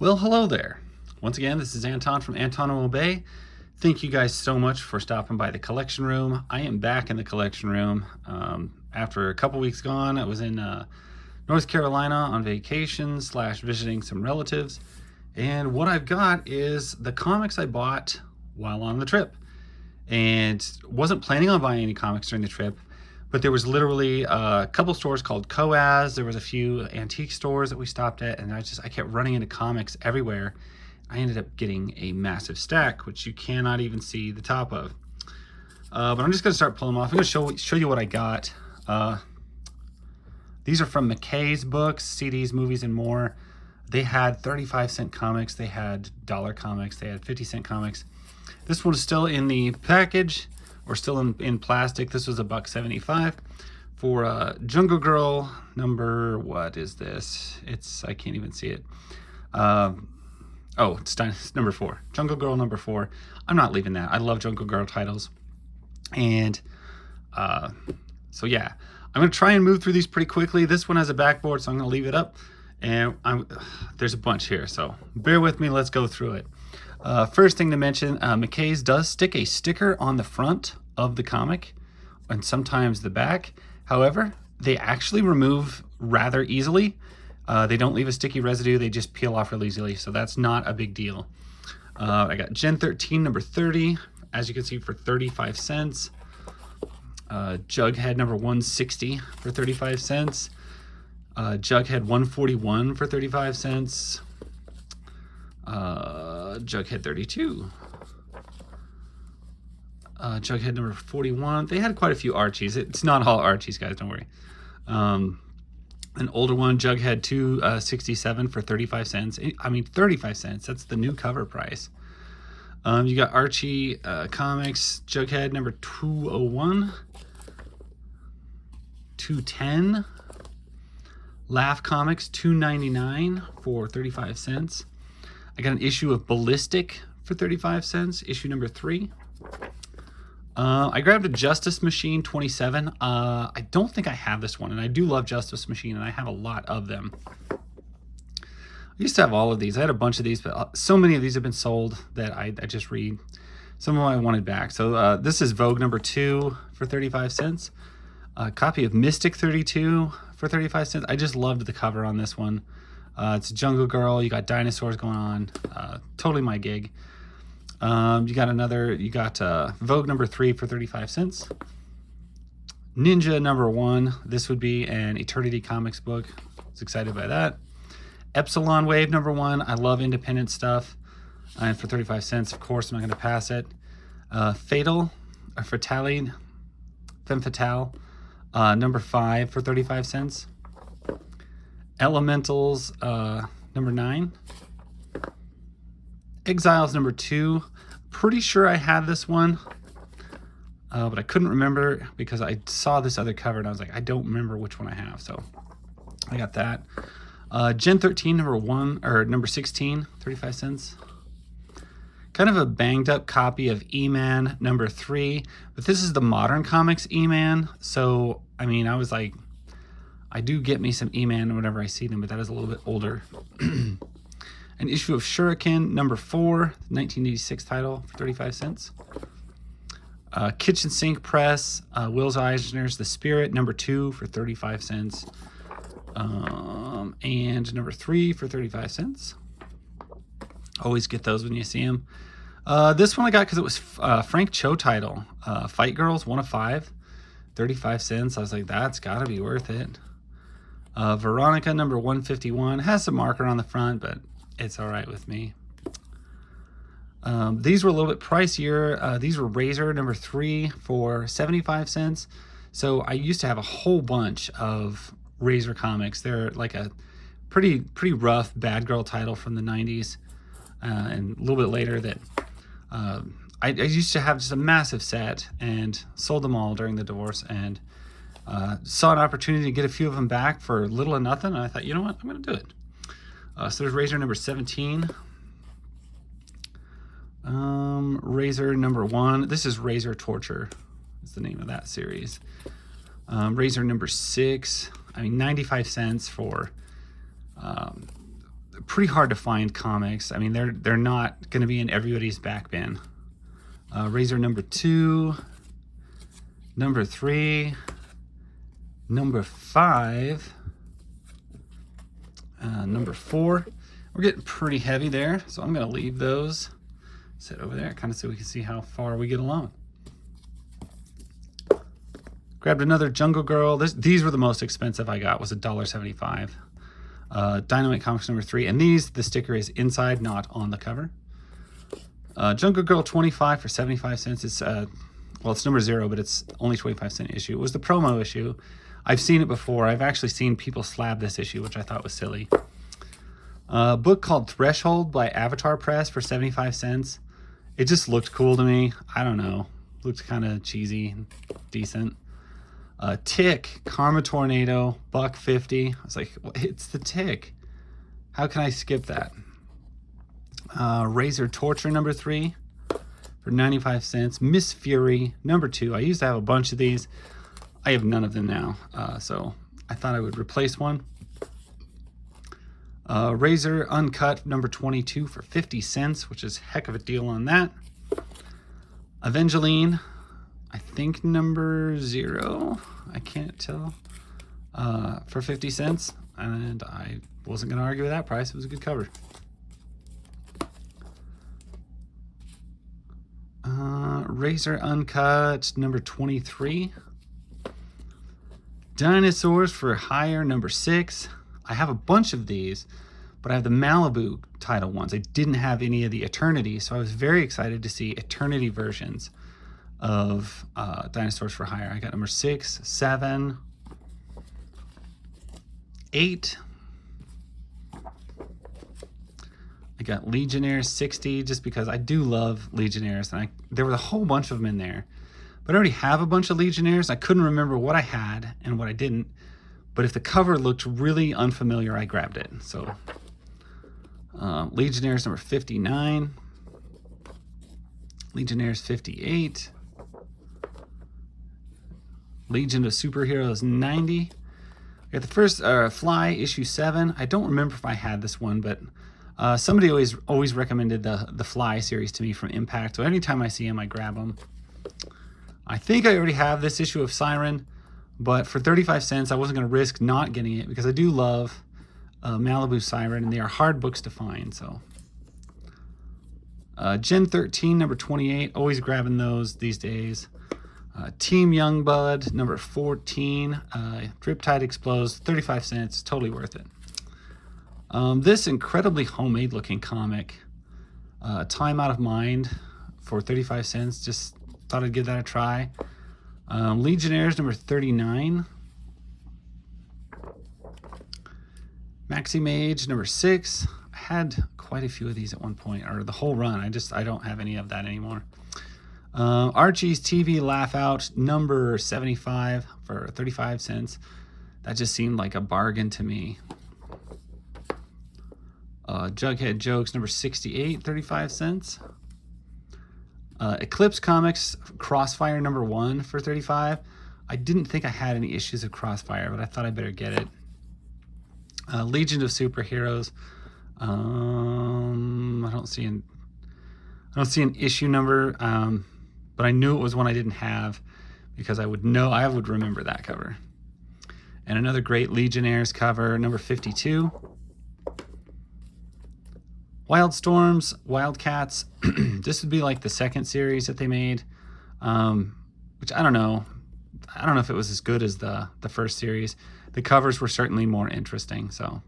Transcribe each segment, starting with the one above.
Well, hello there. Once again, this is Anton from Anton Will Bay. Thank you guys so much for stopping by the collection room. I am back in the collection room. After a couple weeks gone, I was in North Carolina on vacation / visiting some relatives. And what I've got is the comics I bought while on the trip. And wasn't planning on buying any comics during the trip, but there was literally a couple stores called Coaz. There was a few antique stores that we stopped at, and I kept running into comics everywhere. I ended up getting a massive stack, which you cannot even see the top of. But I'm just gonna start pulling them off. I'm gonna show you what I got. These are from McKay's books, CDs, movies, and more. They had 35-cent comics, they had dollar comics, they had 50-cent comics. This one is still in the package, or still in plastic. This was $1.75 for Jungle Girl number, what is this? I can't even see it. It's number 4. Jungle Girl number 4. I'm not leaving that. I love Jungle Girl titles. And so yeah, I'm gonna try and move through these pretty quickly. This one has a backboard, so I'm gonna leave it up. And there's a bunch here, so bear with me. Let's go through it. First thing to mention, McKay's does stick a sticker on the front of the comic and sometimes the back. However, they actually remove rather easily. They don't leave a sticky residue, they just peel off really easily, so that's not a big deal. I got Gen 13 number 30, as you can see, for 35 cents. Jughead number 160 for 35 cents. Jughead 141 for 35 cents. Jughead 32. Jughead number 41. They had quite a few Archies. It's not all Archies, guys, don't worry. An older one, Jughead 267 for 35 cents. I mean, 35 cents. That's the new cover price. You got Archie comics, Jughead number 201. 210. Laugh Comics 299 for 35 cents. I got an issue of Ballistic for 35 cents, issue number 3. I grabbed a Justice Machine 27. I don't think I have this one, and I do love Justice Machine, and I have a lot of them. I used to have all of these. I had a bunch of these, but so many of these have been sold that I just read. Some of them I wanted back. So this is Vogue number 2 for 35 cents. A copy of Mystic 32 for 35 cents. I just loved the cover on this one. It's Jungle Girl. You got dinosaurs going on. Totally my gig. You got Vogue number 3 for 35 cents. Ninja number 1. This would be an Eternity Comics book. I was excited by that. Epsilon Wave number 1. I love independent stuff. And for 35 cents, of course, I'm not going to pass it. Femme Fatale, number 5 for 35 cents. Elementals, number 9. Exiles number 2. Pretty sure I had this one, but I couldn't remember because I saw this other cover and I was like, I don't remember which one I have, so I got that. Gen 13 number 1, or number 16, 35 cents. Kind of a banged up copy of E-Man number 3, but this is the Modern Comics E-Man, so I mean, I was like, I do get me some E-Man whenever I see them, but that is a little bit older. An issue of Shuriken number 4, 1986 title for 35 cents. Kitchen Sink Press, Will Eisner's The Spirit number 2 for 35 cents. And number 3 for 35 cents. Always get those when you see them. This one I got because it was Frank Cho title. Fight Girls 1 of 5, 35 cents. I was like, that's gotta be worth it. Veronica number 151 has some marker on the front, but it's all right with me. These were a little bit pricier. These were Razor number 3 for 75 cents. So I used to have a whole bunch of Razor comics. They're like a pretty rough bad girl title from the 90s, and a little bit later that I used to have just a massive set and sold them all during the divorce, and saw an opportunity to get a few of them back for little or nothing, and I thought, you know what, I'm going to do it. So there's Razor number 17. Razor number 1. This is Razor Torture. Is the name of that series. Razor number 6. I mean, 95 cents for pretty hard to find comics. I mean, they're not going to be in everybody's back bin. Razor number 2, number 3, number 5, number 4. We're getting pretty heavy there, so I'm going to leave those sit over there, kind of so we can see how far we get along. Grabbed another Jungle Girl. These were the most expensive I got, was $1.75. Dynamite Comics number 3, and the sticker is inside, not on the cover. Jungle Girl 25 for 75 cents. It's well, it's number 0, but it's only 25-cent issue. It was the promo issue. I've seen it before. I've actually seen people slab this issue, which I thought was silly. A book called Threshold by Avatar Press for 75 cents. It just looked cool to me. I don't know. Looked kind of cheesy, decent. Tick, Karma Tornado, $1.50. I was like, well, it's the Tick. How can I skip that? Razor Torture number 3 for 95 cents. Miss Fury number 2. I used to have a bunch of these. I have none of them now, so I thought I would replace one. Razor Uncut number 22 for 50 cents, which is a heck of a deal on that. Evangeline, I think number 0, I can't tell, for 50 cents. And I wasn't going to argue with that price. It was a good cover. Razor Uncut number 23. Dinosaurs for Hire number 6. I have a bunch of these, but I have the Malibu title ones. I didn't have any of the Eternity, so I was very excited to see Eternity versions of Dinosaurs for Hire. I got number 6, 7, 8. I got Legionnaires 60, just because I do love Legionnaires, and there was a whole bunch of them in there. But I already have a bunch of Legionnaires. I couldn't remember what I had and what I didn't. But if the cover looked really unfamiliar, I grabbed it. So Legionnaires number 59. Legionnaires 58. Legion of Superheroes 90. I got the first Fly issue 7. I don't remember if I had this one, but somebody always recommended the Fly series to me from Impact. So anytime I see them, I grab them. I think I already have this issue of Siren, but for 35 cents, I wasn't going to risk not getting it because I do love Malibu Siren, and they are hard books to find. So Gen 13, number 28, always grabbing those these days. Team Youngblood, number 14, Driptide Explodes, 35 cents, totally worth it. This incredibly homemade looking comic, Time Out of Mind, for 35 cents, just thought I'd give that a try. Legionnaires number 39. Maxi Mage number 6. I had quite a few of these at one point, or the whole run. I don't have any of that anymore. Archie's TV Laugh Out number 75 for 35 cents. That just seemed like a bargain to me. Jughead Jokes number 68, 35 cents. Eclipse Comics Crossfire number 1 for 35. I didn't think I had any issues of Crossfire, but I thought I better get it. Legion of Superheroes. I don't see an issue number, but I knew it was one I didn't have because I would remember that cover. And another great Legionnaires cover, number 52. Wildstorms, Wildcats. This would be like the second series that they made, which I don't know. I don't know if it was as good as the first series. The covers were certainly more interesting. So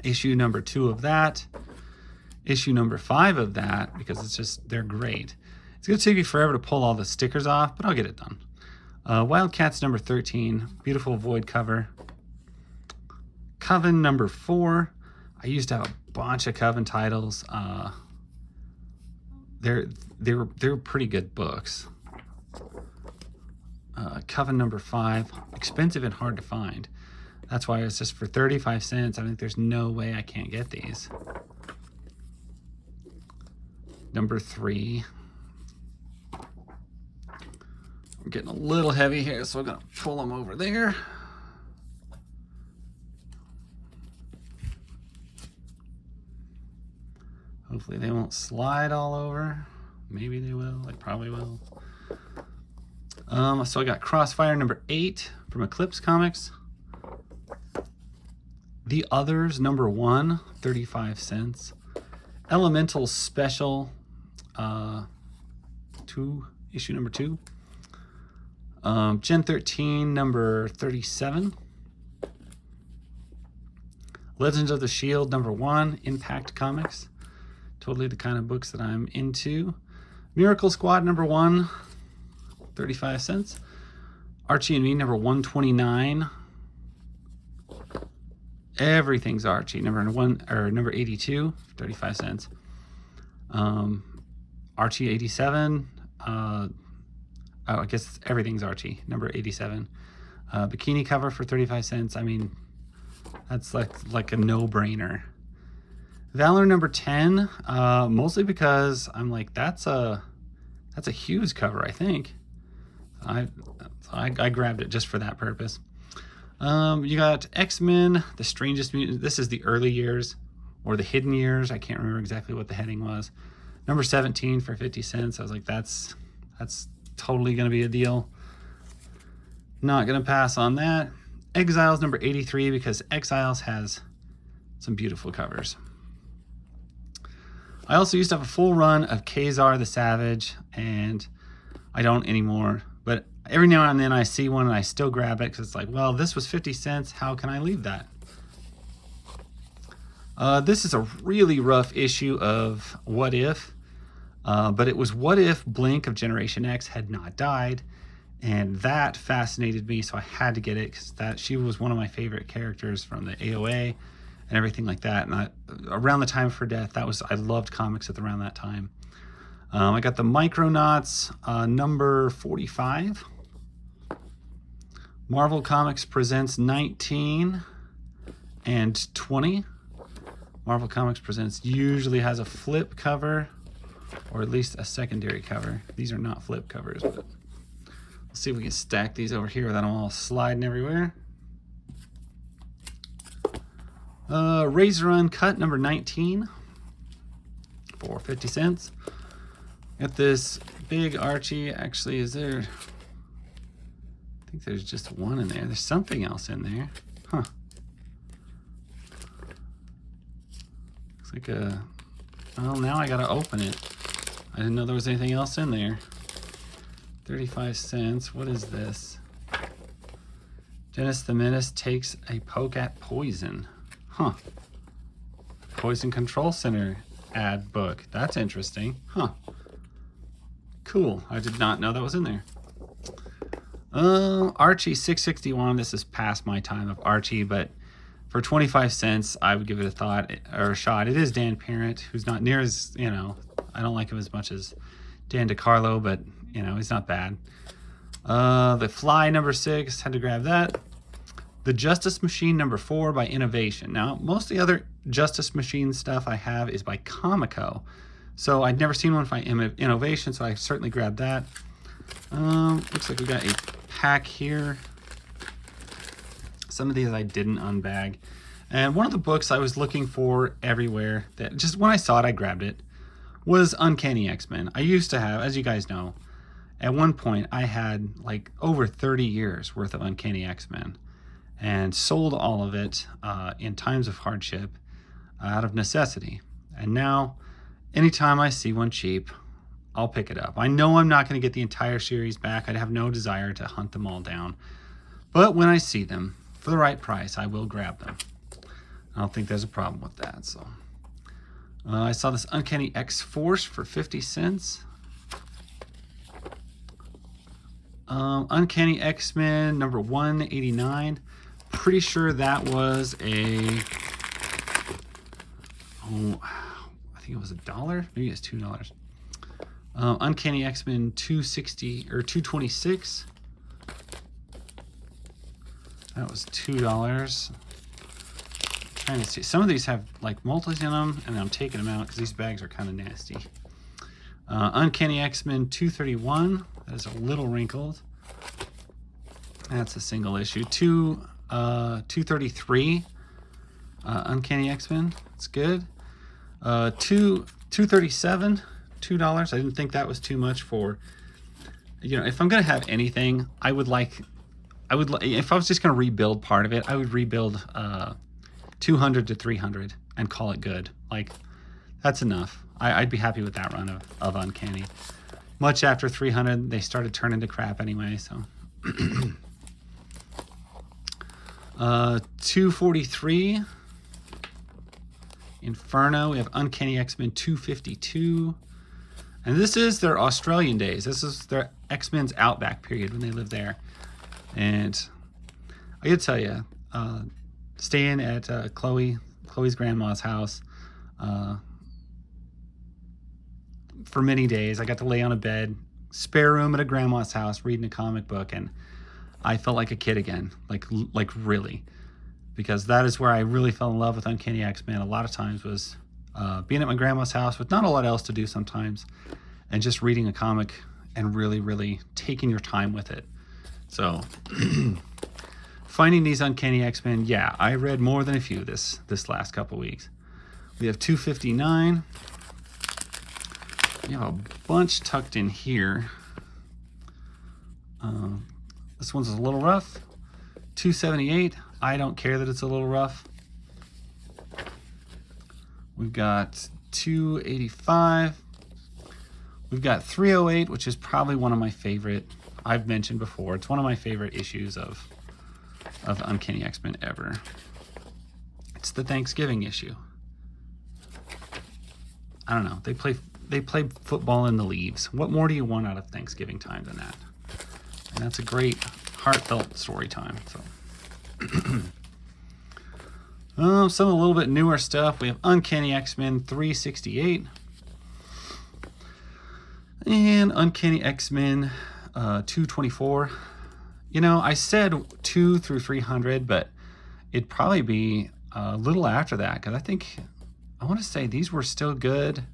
issue number 2 of that. Issue number 5 of that, because they're great. It's going to take me forever to pull all the stickers off, but I'll get it done. Wildcats number 13. Beautiful void cover. Coven number 4. I used to have a bunch of Coven titles. They're pretty good books. Coven number 5, expensive and hard to find. That's why it's just for 35 cents. I think there's no way I can't get these. Number 3. I'm getting a little heavy here, so I'm gonna pull them over there. Hopefully they won't slide all over. Maybe they will. They probably will. So I got Crossfire number 8 from Eclipse Comics. The Others number 1, 35 cents. Elemental Special issue number 2. Gen 13 number 37. Legends of the Shield number 1, Impact Comics. Totally the kind of books that I'm into. Miracle Squad number 1, 35 cents. Archie and Me number 129. Everything's Archie number 82, 35 cents. Archie 87. I guess everything's Archie number 87. Bikini cover for 35 cents. I mean, that's like a no-brainer. Valor number 10, mostly because I'm like, that's a Hughes cover, I think. I grabbed it just for that purpose. You got X-Men, The Strangest Mutant. This is the early years or the hidden years. I can't remember exactly what the heading was. Number 17 for 50 cents. I was like, that's totally going to be a deal. Not going to pass on that. Exiles number 83 because Exiles has some beautiful covers. I also used to have a full run of Kazar the Savage, and I don't anymore. But every now and then I see one and I still grab it because it's like, well, this was 50 cents. How can I leave that? This is a really rough issue of What If. But it was What If Blink of Generation X had not died. And that fascinated me, so I had to get it because she was one of my favorite characters from the AOA and everything like that. And around the time of her death, I loved comics around that time. I got the Micronauts number 45. Marvel Comics Presents 19 and 20. Marvel Comics Presents usually has a flip cover, or at least a secondary cover. These are not flip covers, but let's see if we can stack these over here without them all sliding everywhere. Razor Uncut number 19 for 50 cents. Got this big Archie. Actually, is there... I think there's just one in there. There's something else in there. Huh. Looks like a... Well, now I gotta open it. I didn't know there was anything else in there. 35 cents. What is this? Dennis the Menace takes a poke at Poison. Huh. Poison Control Center ad book. That's interesting. Huh. Cool. I did not know that was in there. Archie 661. This is past my time of Archie, but for 25 cents, I would give it a thought or a shot. It is Dan Parent, who's not near as, I don't like him as much as Dan DeCarlo, but, he's not bad. The Fly number 6, had to grab that. The Justice Machine number 4 by Innovation. Now, most of the other Justice Machine stuff I have is by Comico. So I'd never seen one by Innovation, so I certainly grabbed that. Looks like we got a pack here. Some of these I didn't unbag. And one of the books I was looking for everywhere, that just when I saw it, I grabbed it, was Uncanny X-Men. I used to have, as you guys know, at one point I had like over 30 years worth of Uncanny X-Men and sold all of it in times of hardship out of necessity. And now, anytime I see one cheap, I'll pick it up. I know I'm not going to get the entire series back. I'd have no desire to hunt them all down. But when I see them, for the right price, I will grab them. I don't think there's a problem with that. So I saw this Uncanny X-Force for 50 cents. Uncanny X-Men number 189. Pretty sure that was I think it was $1. Maybe it's $2. Uncanny X-Men 260 or 226. That was $2. Trying to see. Some of these have like multis in them, and I'm taking them out because these bags are kind of nasty. Uncanny X-Men 231. That is a little wrinkled. That's a single issue. 233. Uncanny X-Men. It's good. $2.37, $2. I didn't think that was too much for, you know, if I'm gonna have anything, if I was just gonna rebuild part of it, I would rebuild 200 to 300 and call it good. Like, that's enough. I'd be happy with that run of Uncanny. Much after 300, they started turning to crap anyway, so. 243. Inferno. We have Uncanny X-Men 252. And this is their Australian days. This is their X-Men's Outback period when they lived there. And I gotta tell you, staying at Chloe's grandma's house for many days. I got to lay on a bed, spare room at a grandma's house, reading a comic book, and I felt like a kid again, like really, because that is where I really fell in love with Uncanny X-Men. A lot of times was being at my grandma's house with not a lot else to do sometimes, and just reading a comic and really taking your time with it. So finding these Uncanny X-Men, yeah, I read more than a few this last couple weeks. We have 259. We have a bunch tucked in here. This one's a little rough. 278. I don't care that it's a little rough. We've got 285. We've got 308, which is probably one of my favorite. I've mentioned before. It's one of my favorite issues of Uncanny X-Men ever. It's the Thanksgiving issue. I don't know. They play football in the leaves. What more do you want out of Thanksgiving time than that? And that's a great heartfelt story time. So some a little bit newer stuff. We have Uncanny X-Men 368 and Uncanny X-Men 224. You know, I said 2 through 300, but it'd probably be a little after that, because I want to say these were still good.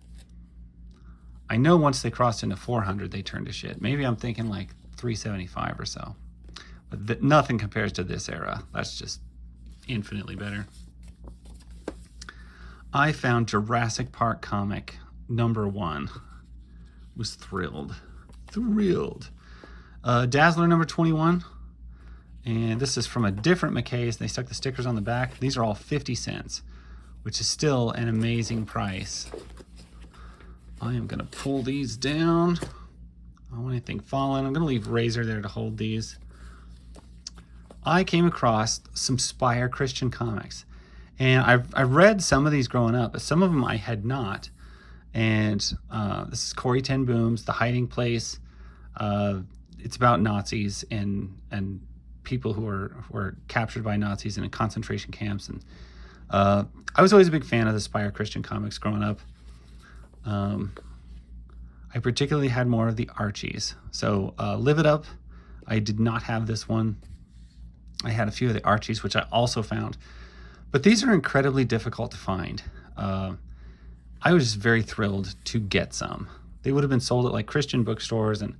I know once they crossed into 400, they turned to shit. Maybe I'm thinking like 375 or so. But nothing compares to this era. That's just infinitely better. I found Jurassic Park comic #1. Was thrilled. Dazzler #21. And this is from a different McKay's. They stuck the stickers on the back. These are all 50 cents, which is still an amazing price. I am going to pull these down. I don't want anything falling. I'm going to leave Razor there to hold these. I came across some Spire Christian comics. And I've read some of these growing up, but some of them I had not. And this is Corey Ten Booms, The Hiding Place. It's about Nazis and people who were captured by Nazis in concentration camps. And I was always a big fan of the Spire Christian comics growing up. I particularly had more of the Archies. So Live It Up, I did not have this one. I had a few of the Archies, which I also found. But these are incredibly difficult to find. I was just very thrilled to get some. They would have been sold at like Christian bookstores, and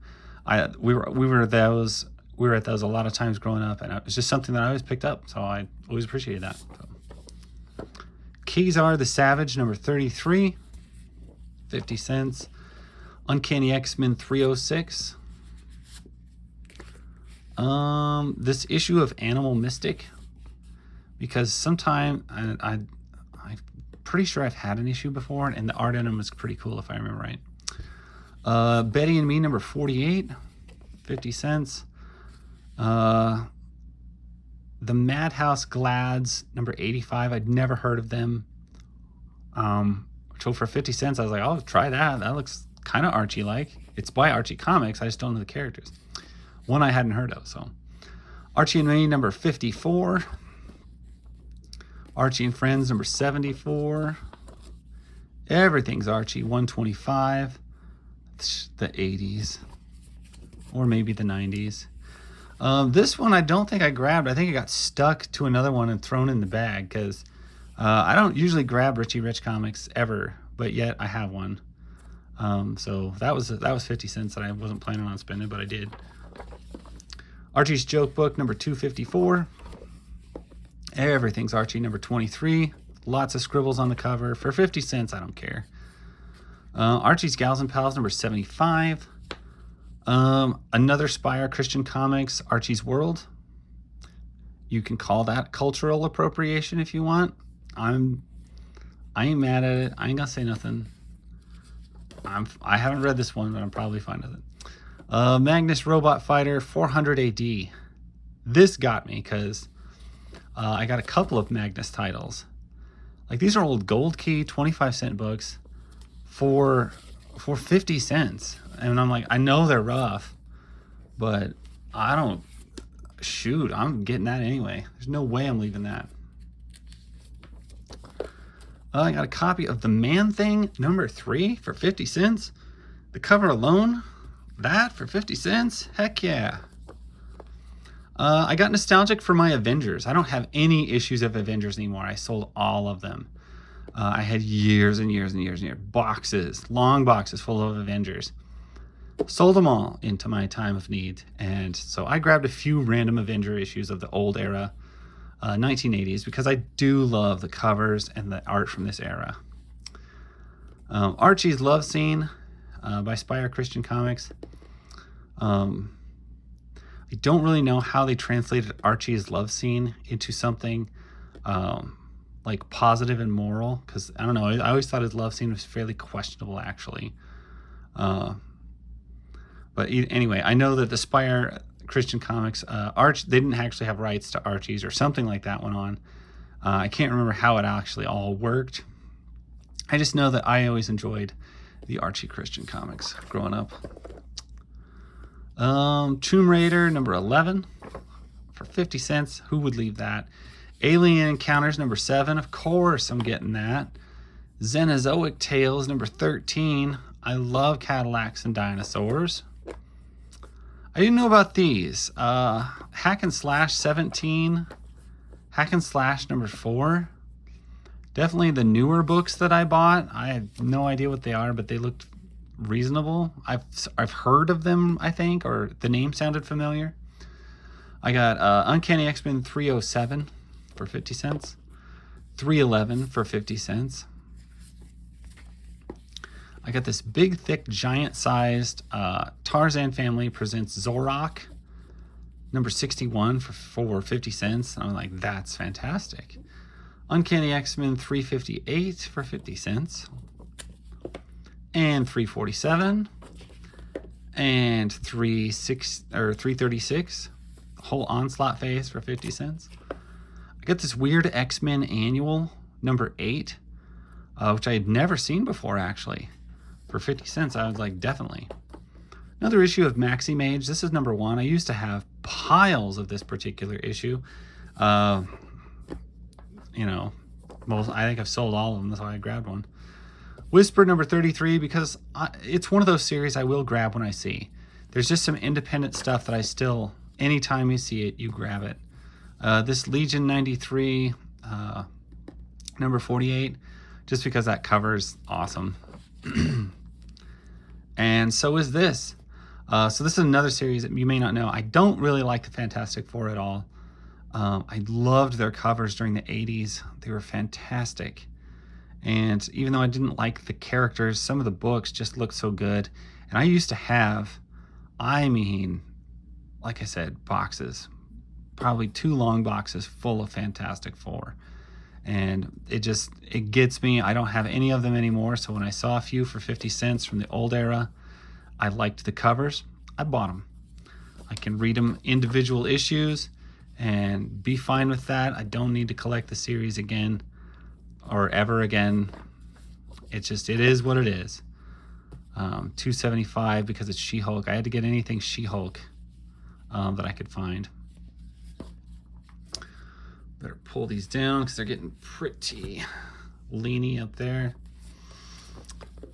we were at those a lot of times growing up, and it was just something that I always picked up. So I always appreciated that. So. Kazar the Savage #33, 50 cents. Uncanny X-Men 306. This issue of Animal Mystic, because sometime I'm pretty sure I've had an issue before, and the art in them was pretty cool if I remember right. Betty and Me #48, 50 cents. The Madhouse Glads #85. I'd never heard of them. So for 50 cents, I was like, I'll try that. That looks kind of Archie-like. It's by Archie Comics. I just don't know the characters. One I hadn't heard of. So Archie and Me #54. Archie and Friends #74. Everything's Archie 125. The 80s. Or maybe the 90s. This one I don't think I grabbed. I think it got stuck to another one and thrown in the bag, because I don't usually grab Richie Rich comics ever, but yet I have one. So that was 50 cents that I wasn't planning on spending, but I did. Archie's Joke Book #254. Everything's Archie #23, Lots of scribbles on the cover. For 50 cents, I don't care. Archie's Gals and Pals, number 75. Another Spire Christian Comics, Archie's World. You can call that cultural appropriation if you want. I ain't mad at it. I ain't gonna say nothing. I haven't read this one, but I'm probably fine with it. Magnus Robot Fighter 400 AD. This got me because I got a couple of Magnus titles. Like, these are old Gold Key 25-cent books for 50 cents. And I'm like, I know they're rough, but I don't, shoot, I'm getting that anyway. There's no way I'm leaving that. I got a copy of The Man-Thing number 3 for 50 cents. The cover alone, that for 50 cents? Heck yeah. I got nostalgic for my Avengers. I don't have any issues of Avengers anymore. I sold all of them. I had years and years and years and years. Boxes, long boxes full of Avengers. Sold them all into my time of need. And so I grabbed a few random Avenger issues of the old era, 1980s, because I do love the covers and the art from this era. Archie's Love Scene by Spire Christian Comics. I don't really know how they translated Archie's Love Scene into something like positive and moral, because I don't know, I always thought his love scene was fairly questionable, actually. But anyway, I know that the Spire Christian Comics, they didn't actually have rights to Archie's or something like that went on. I can't remember how it actually all worked. I just know that I always enjoyed the Archie Christian Comics growing up. Tomb Raider number 11 for 50 cents. Who would leave that? Alien Encounters number 7. Of course I'm getting that. Xenozoic Tales number 13. I love Cadillacs and dinosaurs. I didn't know about these. Hack and Slash 17. Hack and Slash number 4. Definitely the newer books that I bought. I have no idea what they are, but they looked reasonable. I've heard of them, I think, or the name sounded familiar. I got Uncanny X-Men 307 for 50 cents. 311 for 50 cents. I got this big, thick, giant-sized Tarzan Family Presents Zorok, number 61 for 50 cents. And I'm like, that's fantastic. Uncanny X-Men 358 for 50 cents. And 347. And 336. Whole Onslaught phase for 50 cents. I got this weird X-Men annual, number 8, which I had never seen before, actually. For 50 cents, I was like, definitely. Another issue of Maxi Mage. This is number 1. I used to have piles of this particular issue. You know, I think I've sold all of them. That's why I grabbed one. Whisper number 33, because it's one of those series I will grab when I see. There's just some independent stuff that I still, anytime you see it, you grab it. This Legion 93, number 48, just because that cover is awesome. And so is this. So this is another series that you may not know. I don't really like the Fantastic Four at all. I loved their covers during the 80s. They were fantastic. And even though I didn't like the characters, some of the books just looked so good. And I used to have, I mean, like I said, boxes. Probably 2 long boxes full of Fantastic Four. And it gets me. I don't have any of them anymore. So when I saw a few for 50 cents from the old era, I liked the covers. I bought them. I can read them individual issues and be fine with that. I don't need to collect the series again or ever again. It is what it is. $2.75 because it's She-Hulk. I had to get anything She-Hulk that I could find. Better pull these down because they're getting pretty leany up there.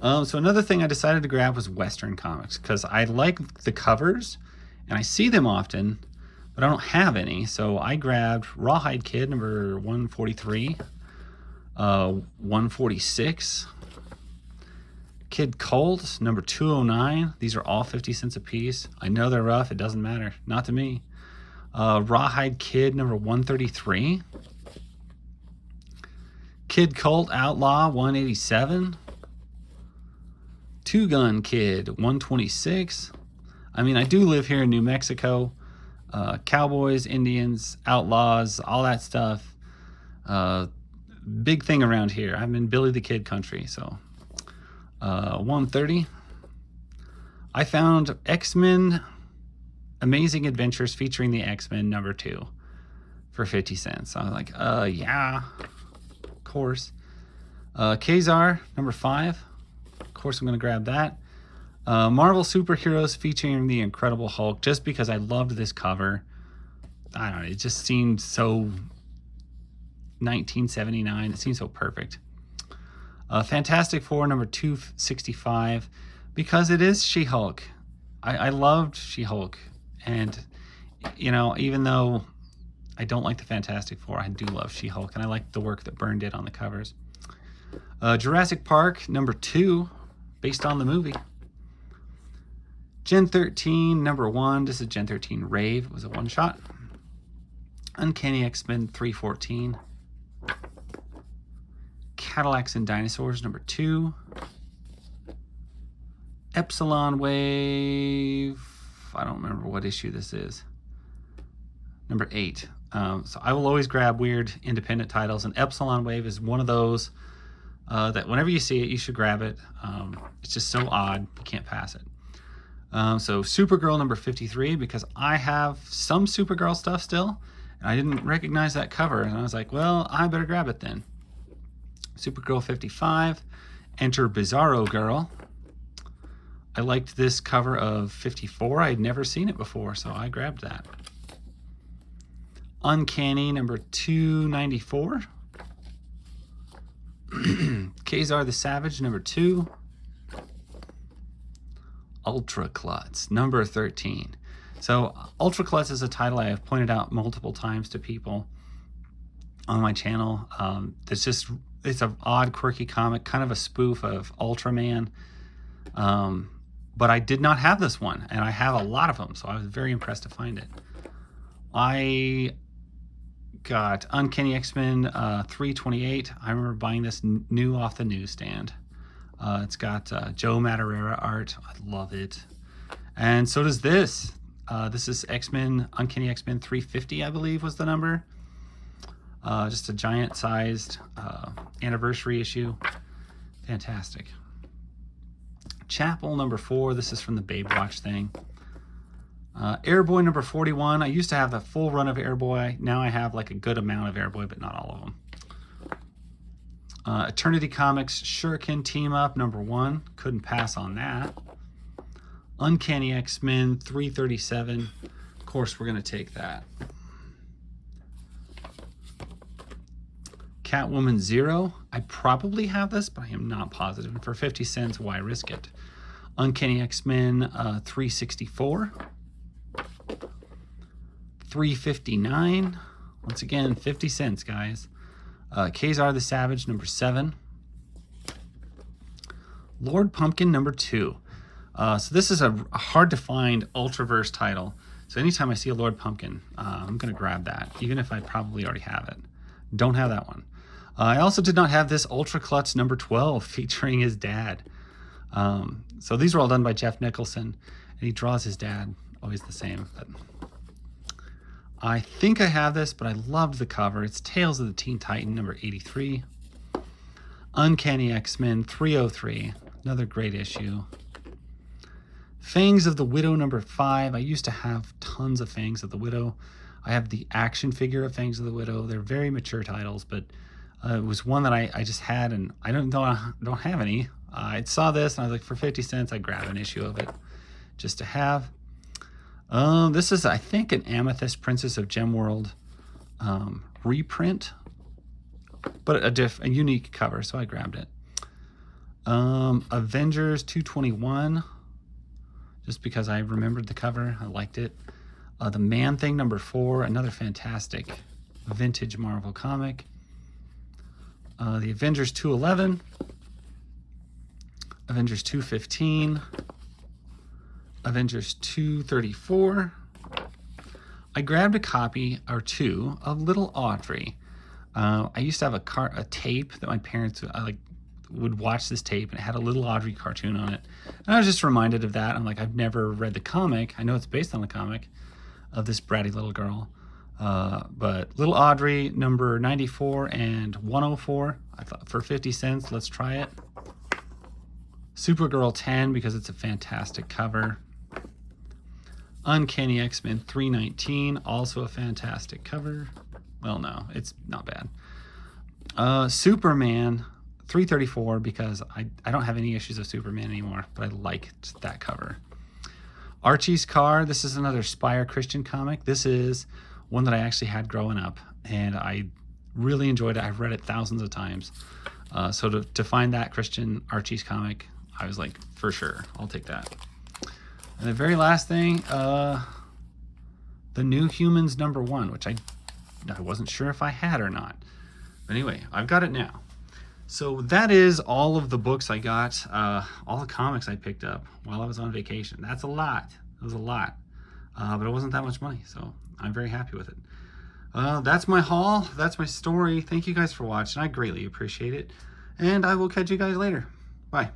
So another thing I decided to grab was Western comics because I like the covers and I see them often, but I don't have any. So I grabbed Rawhide Kid number 143, 146, Kid Colt number 209. These are all 50 cents a piece. I know they're rough. It doesn't matter. Not to me. Rawhide Kid number 133. Kid Cult Outlaw 187. Two Gun Kid 126. I mean, I do live here in New Mexico. Cowboys, Indians, outlaws, all that stuff. Big thing around here. I'm in Billy the Kid country. So 130. I found X-Men Amazing Adventures featuring the X-Men #2 for 50 cents. I was like, yeah, of course. Kazar #5. Of course, I'm going to grab that. Marvel Superheroes featuring the Incredible Hulk, just because I loved this cover. I don't know, it just seemed so 1979. It seemed so perfect. Fantastic Four #265, because it is She-Hulk. I loved She-Hulk, and you know, even though I don't like the Fantastic Four, I do love She-Hulk, and I like the work that Byrne did on the covers. Jurassic Park #2, based on the movie. Gen 13 #1. This is Gen 13 Rave. It was a one-shot. Uncanny X-Men 314. Cadillacs and Dinosaurs #2. Epsilon Wave. I don't remember what issue this is. #8. So I will always grab weird independent titles, and Epsilon Wave is one of those that whenever you see it, you should grab it. It's just so odd, you can't pass it. So Supergirl #53, because I have some Supergirl stuff still, and I didn't recognize that cover, and I was like, well, I better grab it then. Supergirl 55. Enter Bizarro Girl. I liked this cover of 54. I had never seen it before, so I grabbed that. Uncanny #294. Kazar the Savage #2. Ultra Klutz #13. So Ultra Klutz is a title I have pointed out multiple times to people on my channel. It's an odd, quirky comic, kind of a spoof of Ultraman. But I did not have this one, and I have a lot of them, so I was very impressed to find it. I got Uncanny X-Men 328. I remember buying this new off the newsstand. It's got Joe Madureira art. I love it. And so does this. This is Uncanny X-Men 350, I believe was the number. Just a giant-sized anniversary issue. Fantastic. Chapel #4. This is from the Babe Watch thing. Airboy #41. I used to have the full run of Airboy. Now I have like a good amount of Airboy, but not all of them. Eternity Comics Shuriken Team Up #1. Couldn't pass on that. Uncanny X-Men 337. Of course, we're going to take that. Catwoman 0. I probably have this, but I am not positive. And for 50 cents, why risk it? Uncanny X-Men 364. 359. Once again, 50 cents, guys. Kazar the Savage #7. Lord Pumpkin #2. So this is a hard to find Ultraverse title. So anytime I see a Lord Pumpkin, I'm going to grab that, even if I probably already have it. Don't have that one. I also did not have this Ultra Klutz #12 featuring his dad. So these were all done by Jeff Nicholson, and he draws his dad always the same. But I think I have this, but I loved the cover. It's Tales of the Teen Titan #83. Uncanny X-Men 303, another great issue. Fangs of the Widow #5. I used to have tons of Fangs of the Widow. I have the action figure of Fangs of the Widow. They're very mature titles, but it was one that I just had, and I don't have any. I saw this, and I was like, for 50 cents, I'd grab an issue of it just to have. This is, I think, an Amethyst Princess of Gemworld reprint, but a unique cover, so I grabbed it. Avengers 221, just because I remembered the cover. I liked it. The Man-Thing #4, another fantastic vintage Marvel comic. The Avengers 211. Avengers 215. Avengers 234. I grabbed a copy or two of Little Audrey. I used to have a tape that my parents would watch this tape, and it had a little Audrey cartoon on it. And I was just reminded of that. I'm like, I've never read the comic. I know it's based on the comic of this bratty little girl. But little Audrey, number 94 and 104, I thought for 50 cents, let's try it. Supergirl 10 because it's a fantastic cover. Uncanny X-Men 319, also a fantastic cover. Well, no, it's not bad. Superman 334 because I don't have any issues of Superman anymore, but I liked that cover. Archie's Car, this is another Spire Christian comic. This is one that I actually had growing up, and I really enjoyed it. I've read it thousands of times. So to find that Christian Archie's comic, I was like, for sure, I'll take that. And the very last thing, the New Humans #1, which I wasn't sure if I had or not. But anyway, I've got it now. So that is all of the books I got, all the comics I picked up while I was on vacation. That's a lot. It was a lot. But it wasn't that much money, so I'm very happy with it. That's my haul. That's my story. Thank you guys for watching. I greatly appreciate it. And I will catch you guys later. Bye.